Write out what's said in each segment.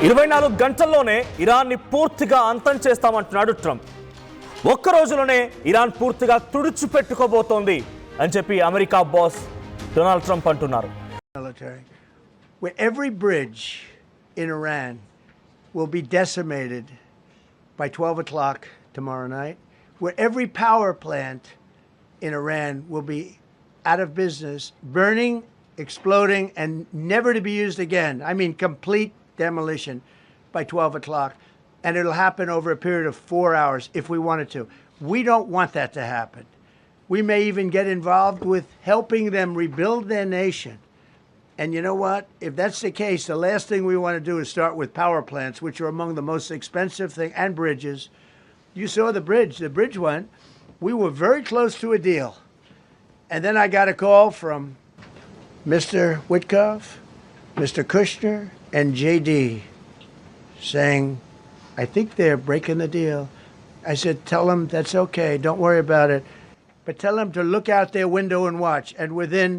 24 గంటల్లోనే ఇరాన్ని పూర్తిగా అంతం చేస్తామంటున్నాడు ట్రంప్. ఒక్క రోజులోనే ఇరాన్ పూర్తిగా తుడిచిపెట్టుకోబోతోంది అని చెప్పి అమెరికా బాస్ డొనాల్డ్ ట్రంప్ అంటున్నారు. Where every bridge in Iran will be decimated by 12 o'clock tomorrow night, where every power plant in Iran will be out of business, burning, exploding, and never to be used again. I mean, complete demolition by 12 o'clock. And it'll happen over a period of 4 hours if we wanted to. We don't want that to happen. We may even get involved with helping them rebuild their nation. And you know what? If that's the case, the last thing we want to do is start with power plants, which are among the most expensive things, and bridges. You saw the bridge went. We were very close to a deal. And then I got a call from Mr. Witkoff, Mr. Kushner, and JD saying, I think they're breaking the deal. I said, tell them that's okay. Don't worry about it. But tell them to look out their window and watch. And within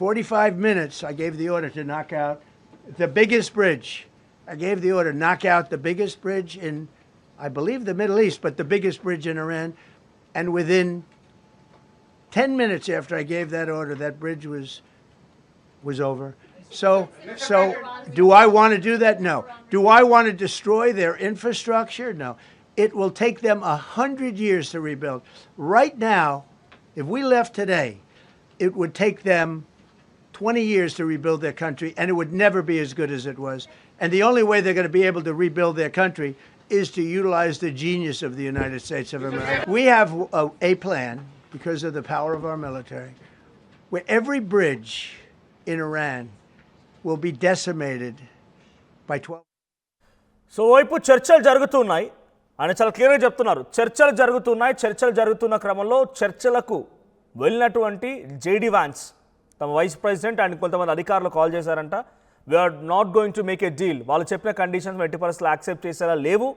45 minutes, I gave the order to knock out the biggest bridge. I gave the order, knock out the biggest bridge in, I believe, the Middle East, but the biggest bridge in Iran. And within 10 minutes after I gave that order, that bridge was over. So do I want to do that? No. Do I want to destroy their infrastructure? No. It will take them 100 years to rebuild. Right now, if we left today, it would take them 20 years to rebuild their country, and it would never be as good as it was. And the only way they're going to be able to rebuild their country is to utilize the genius of the United States of America. We have a plan, because of the power of our military, where every bridge in Iran will be decimated by 12. So వైపు చర్చలు జరుగుతున్నాయి. ఆయన చాలా క్లియర్గా చెప్తున్నారు. చర్చలు జరుగుతున్న క్రమంలో చర్చలకు వెళ్ళినటువంటి జేడీ వాన్స్ తమ వైస్ ప్రెసిడెంట్ అండ్ కొంతమంది అధికారులు కాల్ చేశారంట. We're not going to make a deal. వాళ్ళు చెప్పిన కండిషన్స్ ఎట్టి పరిస్థితులు యాక్సెప్ట్ చేసేలా లేవు.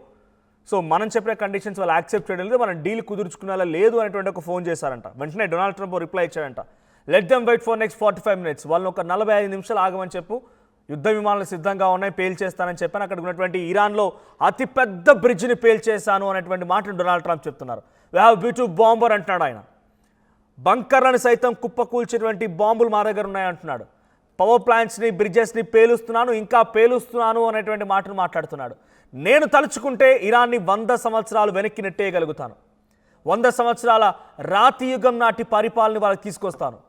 సో మనం చెప్పిన కండిషన్స్ వాళ్ళు యాక్సెప్ట్ చేయడం లేదు, మనం డీల్ కుదుర్చుకునేలా లేదు అనేటువంటి ఒక ఫోన్ చేశారంట. వెంటనే డొనాల్డ్ ట్రంప్ రిప్లై ఇచ్చాడంట, let them wait for next 45 minutes. వాళ్ళని ఒక 45 నిమిషాలు ఆగమని చెప్పు, యుద్ధ విమానాలు సిద్ధంగా ఉన్నాయి, పేల్చేస్తానని చెప్పాను. అక్కడ ఉన్నటువంటి ఇరాన్లో అతిపెద్ద బ్రిడ్జ్ని పేల్చేశాను అనేటువంటి మాటను డొనాల్డ్ ట్రంప్ చెప్తున్నారు. వీ హ్యావ్ B-2 బాంబర్ అంటున్నాడు ఆయన. బంకర్లను సైతం కుప్పకూల్చేటువంటి బాంబులు మా దగ్గర ఉన్నాయంటున్నాడు. పవర్ ప్లాంట్స్ని, బ్రిడ్జెస్ని పేలుస్తున్నాను, ఇంకా పేలుస్తున్నాను అనేటువంటి మాటను మాట్లాడుతున్నాడు. నేను తలుచుకుంటే ఇరాన్ని 100 సంవత్సరాలు వెనక్కి నెట్టేయగలుగుతాను. 100 సంవత్సరాల రాతి యుగం నాటి పరిపాలన వాళ్ళకి తీసుకొస్తాను.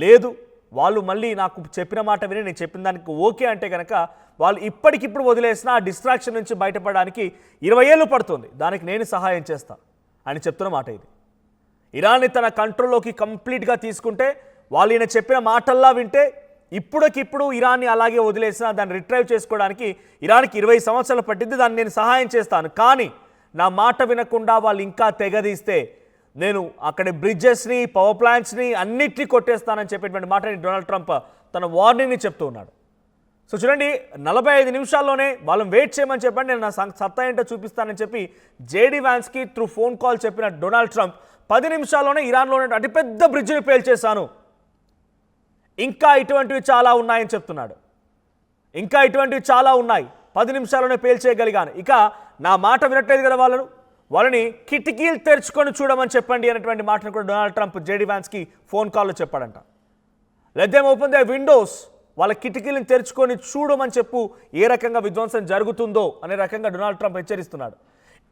లేదు, వాళ్ళు మళ్ళీ నాకు చెప్పిన మాట విని నేను చెప్పిన దానికి ఓకే అంటే కనుక వాళ్ళు ఇప్పటికిప్పుడు వదిలేసిన ఆ డిస్ట్రాక్షన్ నుంచి బయటపడడానికి 20 ఏళ్ళు పడుతుంది. దానికి నేను సహాయం చేస్తాను అని చెప్తున్న మాట ఇది. ఇరాన్ని తన కంట్రోల్లోకి కంప్లీట్గా తీసుకుంటే, వాళ్ళు ఈయన చెప్పిన మాటల్లా వింటే ఇప్పటికిప్పుడు ఇరాన్ని అలాగే వదిలేసిన దాన్ని రిట్రైవ్ చేసుకోవడానికి ఇరాన్కి 20 సంవత్సరాలు పట్టింది. దాన్ని నేను సహాయం చేస్తాను. కానీ నా మాట వినకుండా వాళ్ళు ఇంకా తెగదీస్తే నేను అక్కడి బ్రిడ్జెస్ని, పవర్ ప్లాంట్స్ని అన్నిటినీ కొట్టేస్తానని చెప్పేటువంటి మాటని డొనాల్డ్ ట్రంప్ తన వార్నింగ్ని చెప్తూ ఉన్నాడు. సో చూడండి, 45 నిమిషాల్లోనే వాళ్ళని వెయిట్ చేయమని చెప్పండి, నేను నా సత్తా ఏంటో చూపిస్తానని చెప్పి జేడీ వాన్స్కి త్రూ ఫోన్ కాల్ చెప్పిన డొనాల్డ్ ట్రంప్ 10 నిమిషాల్లోనే ఇరాన్లో ఉన్న అతిపెద్ద బ్రిడ్జ్ని పేల్చేశాను, ఇంకా ఇటువంటివి చాలా ఉన్నాయని చెప్తున్నాడు. ఇంకా ఇటువంటివి చాలా ఉన్నాయి, 10 నిమిషాల్లోనే పేల్చేయగలిగాను. ఇక నా మాట వినట్లేదు కదా వాళ్ళని కిటికీలు తెరుచుకొని చూడమని చెప్పండి అనేటువంటి మాటను కూడా డొనాల్డ్ ట్రంప్ జేడీ వాన్స్కి ఫోన్ కాల్లో చెప్పాడంట. Let them open the Windows, వాళ్ళ కిటికీలను తెరుచుకొని చూడమని చెప్పు, ఏ రకంగా విధ్వంసం జరుగుతుందో అనే రకంగా డొనాల్డ్ ట్రంప్ హెచ్చరిస్తున్నాడు.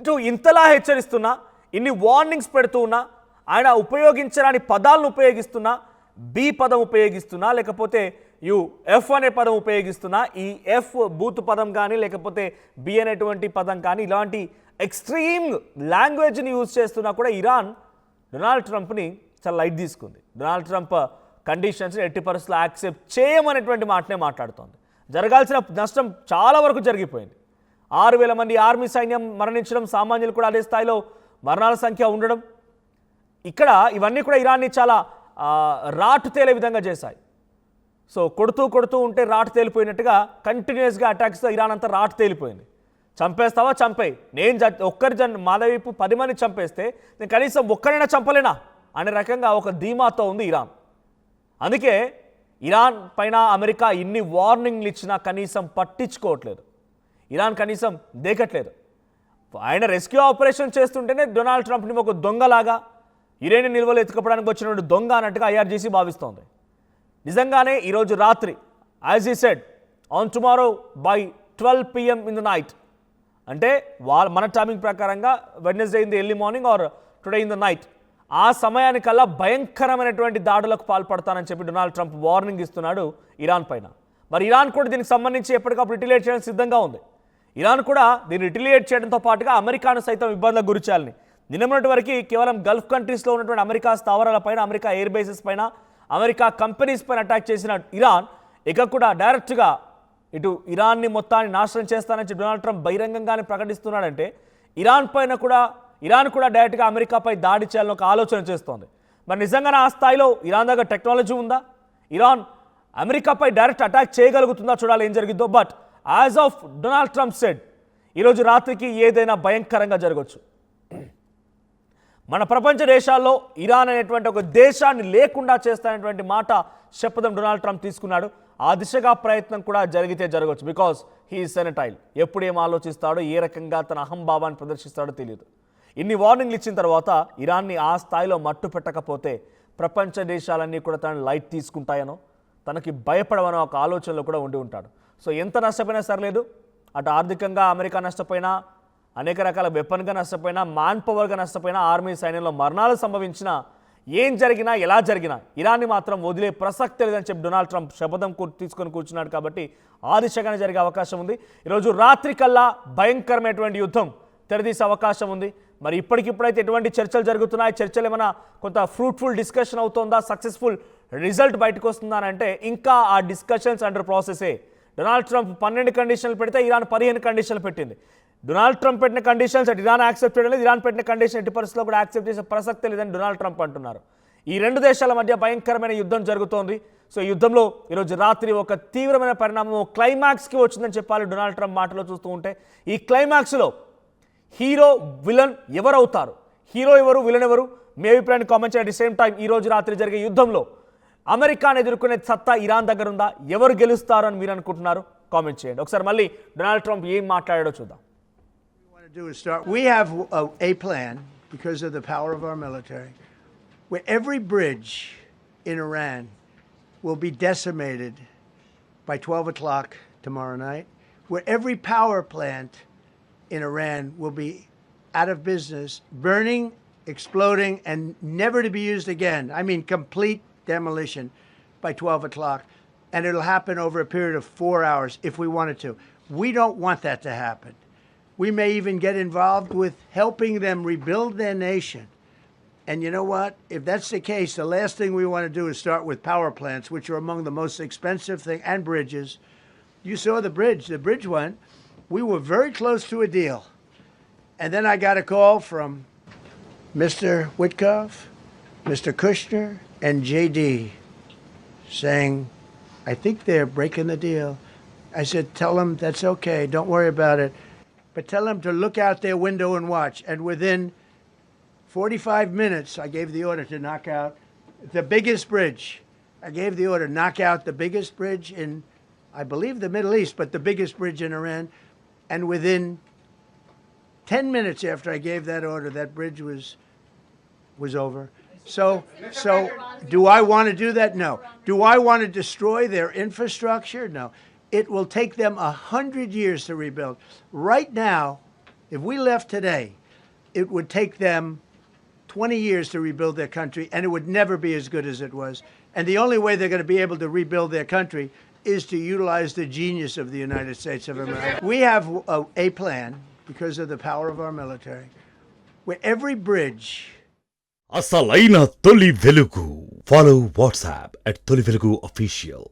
ఇటు ఇంతలా హెచ్చరిస్తున్నా, ఇన్ని వార్నింగ్స్ పెడుతూ ఉన్నా, ఆయన ఉపయోగించరాని పదాలను ఉపయోగిస్తున్నా, బి పదం ఉపయోగిస్తున్నా, లేకపోతే ఎఫ్ అనే పదం ఉపయోగిస్తున్నా, ఈ ఎఫ్ బూత్ పదం కానీ లేకపోతే బి అనేటువంటి పదం కానీ ఇలాంటి ఎక్స్ట్రీమ్ లాంగ్వేజ్ని యూజ్ చేస్తున్నా కూడా ఇరాన్ డొనాల్డ్ ట్రంప్ని చాలా లైట్ తీసుకుంది. డొనాల్డ్ ట్రంప్ కండిషన్స్ని ఎట్టి పరిస్థితుల్లో యాక్సెప్ట్ చేయమనేటువంటి మాటనే మాట్లాడుతోంది. జరగాల్సిన నష్టం చాలా వరకు జరిగిపోయింది. 6,000 మంది ఆర్మీ సైన్యం మరణించడం, సామాన్యులు కూడా అదే స్థాయిలో మరణాల సంఖ్య ఉండడం, ఇక్కడ ఇవన్నీ కూడా ఇరాన్ని చాలా రాటు తేలే విధంగా చేశాయి. సో కొడుతూ ఉంటే రాటు తేలిపోయినట్టుగా కంటిన్యూస్గా అటాక్స్తో ఇరాన్ అంతా రాటు తేలిపోయింది. చంపేస్తావా, చంపేయి, నేను మాధవైపు 10 మంది చంపేస్తే నేను కనీసం ఒక్కరైనా చంపలేనా అనే రకంగా ఒక ధీమాతో ఉంది ఇరాన్. అందుకే ఇరాన్ పైన అమెరికా ఇన్ని వార్నింగ్లు ఇచ్చినా కనీసం పట్టించుకోవట్లేదు. ఇరాన్ కనీసం దేకట్లేదు. ఆయన రెస్క్యూ ఆపరేషన్ చేస్తుంటేనే డొనాల్డ్ ట్రంప్ని ఒక దొంగలాగా యురేనియం నిల్వలు ఎత్తుకపోవడానికి వచ్చినటువంటి దొంగ అన్నట్టుగా ఐఆర్జీసీ భావిస్తోంది. నిజంగానే ఈరోజు రాత్రి యాజ్ ఈ said on tomorrow by 12 PM in the night, అంటే మన టైమింగ్ ప్రకారంగా Wednesday in the early morning or today in the night, ఆ సమయానికల్లా భయంకరమైనటువంటి దాడులకు పాల్పడతానని చెప్పి డొనాల్డ్ ట్రంప్ వార్నింగ్ ఇస్తున్నాడు ఇరాన్ పైన. మరి ఇరాన్ కూడా దీనికి సంబంధించి ఎప్పటికప్పుడు రిటిలియేట్ చేయడానికి సిద్ధంగా ఉంది. ఇరాన్ కూడా దీన్ని రిటిలియేట్ చేయడంతో పాటుగా అమెరికాను సైతం ఇబ్బందులకు గురి చేయాలని, నిన్నటి వరకు కేవలం గల్ఫ్ కంట్రీస్లో ఉన్నటువంటి అమెరికా స్థావరాలపైన, అమెరికా ఎయిర్ బేసెస్ పైన, అమెరికా కంపెనీస్ పైన అటాక్ చేసిన ఇరాన్ ఇక కూడా డైరెక్ట్గా ఇటు ఇరాన్ని మొత్తాన్ని నాశనం చేస్తానని డొనాల్డ్ ట్రంప్ బహిరంగంగానే ప్రకటిస్తున్నాడంటే ఇరాన్ కూడా డైరెక్ట్గా అమెరికాపై దాడి చేయాలని ఒక ఆలోచన చేస్తోంది. మరి నిజంగానే ఆ స్థాయిలో ఇరాన్ దగ్గర టెక్నాలజీ ఉందా? ఇరాన్ అమెరికాపై డైరెక్ట్ అటాక్ చేయగలుగుతుందా? చూడాలి ఏం జరిగిద్దో. But as of Donald Trump said ఈరోజు రాత్రికి ఏదైనా భయంకరంగా జరగవచ్చు. మన ప్రపంచ దేశాల్లో ఇరాన్ అనేటువంటి ఒక దేశాన్ని లేకుండా చేస్తానటువంటి మాట శపథం డొనాల్డ్ ట్రంప్ తీసుకున్నాడు. ఆ దిశగా ప్రయత్నం కూడా జరిగితే జరగవచ్చు. బికాస్ హీ సెనటైల్. ఎప్పుడు ఏం ఆలోచిస్తాడో, ఏ రకంగా తన అహంభావాన్ని ప్రదర్శిస్తాడో తెలియదు. ఇన్ని వార్నింగ్లు ఇచ్చిన తర్వాత ఇరాన్ని ఆ స్థాయిలో మట్టు పెట్టకపోతే ప్రపంచ దేశాలన్నీ కూడా తనని లైట్ తీసుకుంటాయనో, తనకి భయపడవనో ఒక ఆలోచనలో కూడా ఉండి ఉంటాడు. సో ఎంత నష్టపోయినా సరలేదు, అటు ఆర్థికంగా అమెరికా నష్టపోయినా, అనేక రకాల వెపన్గా నష్టపోయినా, మ్యాన్ పవర్గా నష్టపోయినా, ఆర్మీ సైన్యంలో మరణాలు సంభవించినా, ఏం జరిగినా ఎలా జరిగినా ఇరాన్ని మాత్రం వదిలే ప్రసక్తి లేదని చెప్పి డొనాల్డ్ ట్రంప్ శపథం తీసుకొని కూర్చున్నాడు. కాబట్టి ఆ దిశగానే జరిగే అవకాశం ఉంది. ఈరోజు రాత్రి కల్లా భయంకరమైనటువంటి యుద్ధం తెరదీసే అవకాశం ఉంది. మరి ఇప్పటికిప్పుడైతే ఎటువంటి చర్చలు జరుగుతున్నాయి, చర్చలు ఏమైనా కొంత ఫ్రూట్ఫుల్ డిస్కషన్ అవుతుందా, సక్సెస్ఫుల్ రిజల్ట్ బయటకు వస్తుందా అంటే ఇంకా ఆ డిస్కషన్స్ అండర్ ప్రాసెసే. డొనాల్డ్ ట్రంప్ 12 కండిషన్లు పెడితే ఇరాన్ 15 కండిషన్లు పెట్టింది. డొనాల్డ్ ట్రంప్ పెట్టిన కండిషన్స్ అటు ఇరాన్ యాక్సెప్ట్ చేయడం లేదు, ఇరాన్ పెట్టిన కండిషన్ ఎట్టి పరిస్థితుల్లో కూడా యాక్సెప్ట్ చేసే ప్రసక్తే లేదని డొనాల్డ్ ట్రంప్ అంటున్నారు. ఈ రెండు దేశాల మధ్య భయంకరమైన యుద్ధం జరుగుతోంది. సో ఈ యుద్ధంలో ఈరోజు రాత్రి ఒక తీవ్రమైన పరిణామం క్లైమాక్స్కి వచ్చిందని చెప్పాలి డొనాల్డ్ ట్రంప్ మాటలో చూస్తూ ఉంటే. ఈ క్లైమాక్స్లో హీరో విలన్ ఎవరవుతారు, హీరో ఎవరు, విలన్ ఎవరు, మీ అభిప్రాయాన్ని కామెంట్ చేయండి. సేమ్ టైం ఈరోజు రాత్రి జరిగే యుద్ధంలో అమెరికాను ఎదుర్కొనే సత్తా ఇరాన్ దగ్గర ఉందా, ఎవరు గెలుస్తారు అని మీరు అనుకుంటున్నారు కామెంట్ చేయండి. ఒకసారి మళ్ళీ డొనాల్డ్ ట్రంప్ ఏం మాట్లాడాడో చూద్దాం. We have a plan because of the power of our military, where every bridge in Iran will be decimated by 12 o'clock tomorrow night, where every power plant in Iran will be out of business, burning, exploding, and never to be used again. I mean, complete demolition by 12 o'clock. And it'll happen over a period of 4 hours if we wanted to. We don't want that to happen. We may even get involved with helping them rebuild their nation. And you know what? If that's the case, the last thing we want to do is start with power plants, which are among the most expensive thing, and bridges. You saw the bridge went. We were very close to a deal. And then I got a call from Mr. Witkoff, Mr. Kushner, and JD saying, I think they're breaking the deal. I said, tell them that's okay. Don't worry about it. But tell them to look out their window and watch. And within 45 minutes, I gave the order to knock out the biggest bridge. I gave the order, knock out the biggest bridge in, I believe, the Middle East, but the biggest bridge in Iran. And within 10 minutes after I gave that order, that bridge was over. So do I want to do that? No. Do I want to destroy their infrastructure? No. It will take them 100 years to rebuild. Right now, if we left today, it would take them 20 years to rebuild their country, and it would never be as good as it was. And the only way they're going to be able to rebuild their country is to utilize the genius of the United States of America. We have a plan because of the power of our military, where every bridge అసలైన తొలి వెలుగు. Follow WhatsApp @తొలి వెలుగు official.